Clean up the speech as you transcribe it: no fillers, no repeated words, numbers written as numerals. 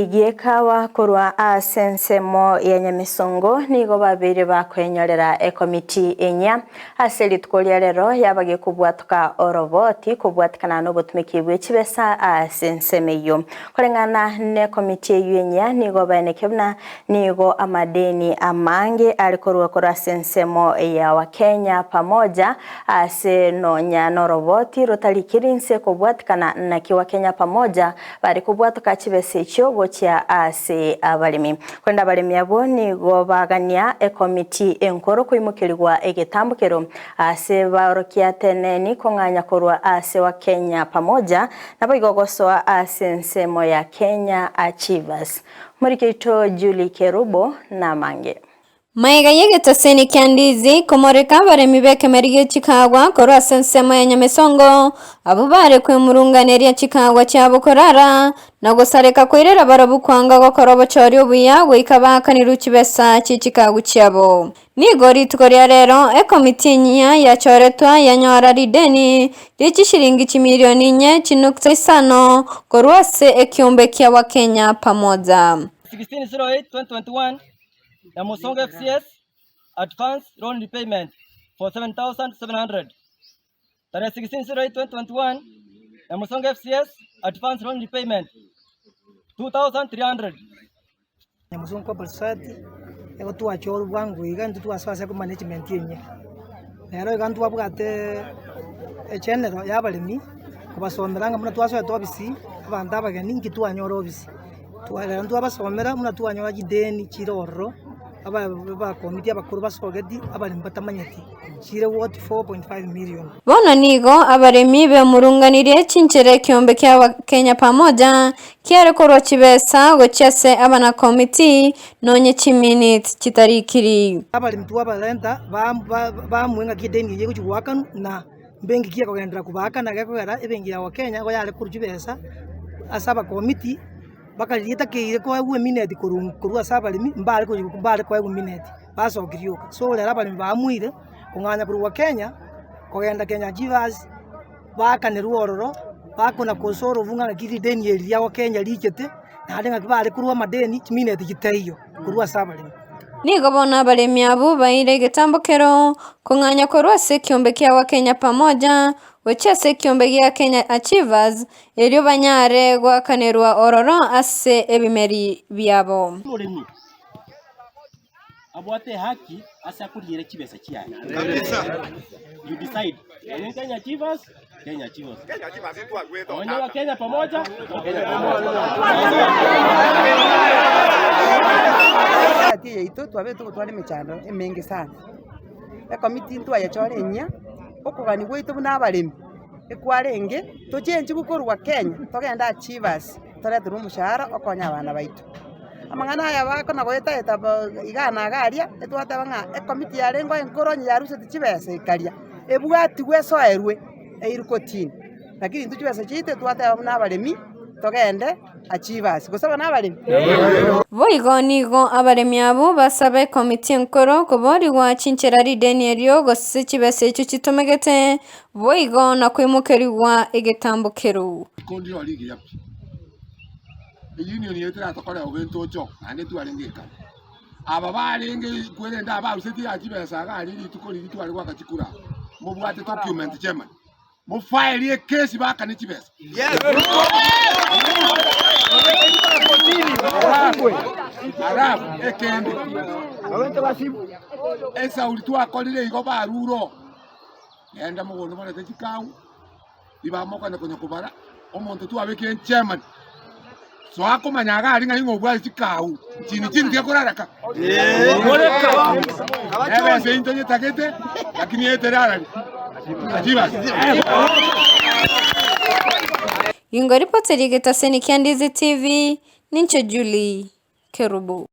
Igikawa kurwa asensemo ya Nyamisongo nigo babiri bakwenyorera ekomiti enya aseritkolia rero yabage kubwatuka oroboti kubwatikana n'obutumiki bw'ekibesa asensemeyo korengana ne komiti enya nigo banekebna nigo amadeni amange alikorwa kora sensemo ya Wakenya pamoja asenonya noroboti rotalikirinse kubwatikana na kiwakenya pamoja bari kubwatuka kibesa ekyo chia ase abalimi kwenda abalimi abo nigo bagania ekomiti enkoro kuimukirwa egetambukero ase barokia teneni konganya korwa ase wa Kenya pamoja nabo igogosoa ase nsemo ya Kenya Achievers Murikito Julie Kerubo na Mange Maiga yegetaseni kyandizi komoreka baremi bekemerige chikagwa korwa sensemo ya Nyamisongo abo bare kwemurunganeria chikagwa cyabo korara nagosareka kwirera barabukwanga gokorobo cyori obuya gwikabakaniru kibesa cy'ikigwa cyabo nigori tukoria rero ekomiti nya ya choretwa yanyora rideni ry'ishiringi kimilioni 4.5 korwa se ekiombe kya wa Kenya pamoja 16/08/2021 Nyamisongo FCS advance loan repayment for 7,700. Tarehe 16/08/2021 Nyamisongo FCS advance loan repayment 2,300. Nyamisongo Corporate Society ego twachoro bwangu igantu twaswase ku management yenye rero igantu babwate echenero yabalimi kubasomeranga muna twaswa tobisi abanda abageni nkitwanyoro obisi twara ntu abasomera muna twanyora gideni kiroro aba komiti abakuru basogedi abalimi batamanyeti kire what 4.5 million bona nigo abaremi be murunganire cinchere kiombe kya Kenya pamoja kiare korwa kibesa gochese abana komiti nonye chiminutes kitarikiri abalimi twabalenta bamwenga kideni yego kigwakanu na bengi kiya kogendera kubakana gekogera ebengi ya Kenya go yale kuru kibesa asaba komiti bakalita ke ko agu minute kurwa sabalimi mbale ko agu minute basogiryoka so lera balimi bamuire kunganya kurwa Kenya kogenda Kenya Achievers bakaneru ororo bakona kosoro vunga kiri deni yeli ya Kenya likete na adenga kibale kurwa madeni minute giteyo kurwa sabalimi nigo bona abalimi abo baire getambokero kunganya korwa se kiombe kya wa Kenya pamoja wechese kiombe gya Kenya Achievers elio banyare gwakanerwa ororo ase ebimeri byabo murimi abwate haki asa kurire kibesa kiyaye you decide Kenya Achievers Kenya Achievers onye Kenya pamoja ati yeito twabetu gutwara imichandro emengi sana ekomiti ntwa ya chorenya okugani gwitu n'abalimi ekwarenge tojenje gukorwa Kenya togenda Achievers toretera umushahara okonya abana baitu amangana aya bakona goeta igana garia etwata banga ekomiti ya rengo enkoronyi yaruse tikibesa ikaria ebwati gwesoerwe eirukotini lakini tukibesa chite twata n'abalimi togende Achievers gusaba n'abalimi boigo nigo abaremi abo basabe komiti enkoro kobori wa chinchera rideni elio gose kibese cyo kitomegete boigo na kwimukeriwa egetambukero kondi oligi yapi union yetu atokora obento cho ane tuarengeka aba barenge kwenda abaruseti akibesa gari litukori litwari gwakachikura mubwate document chairman mu file ye case bakane kibesa yes Arab ekende abente basibu esa ulitu akolile igo baruro enda mugondo bana tekikawu ibamoko ne konya kubara omuntu tu abeke chairman so akomanya ari ngai ngobwa kikawu chini ke kuraraka moleka ebe se intonye takete lakini eterara ajiba Ingoripoteri getaseni Kyandizi TV ninche Julie Kerubo.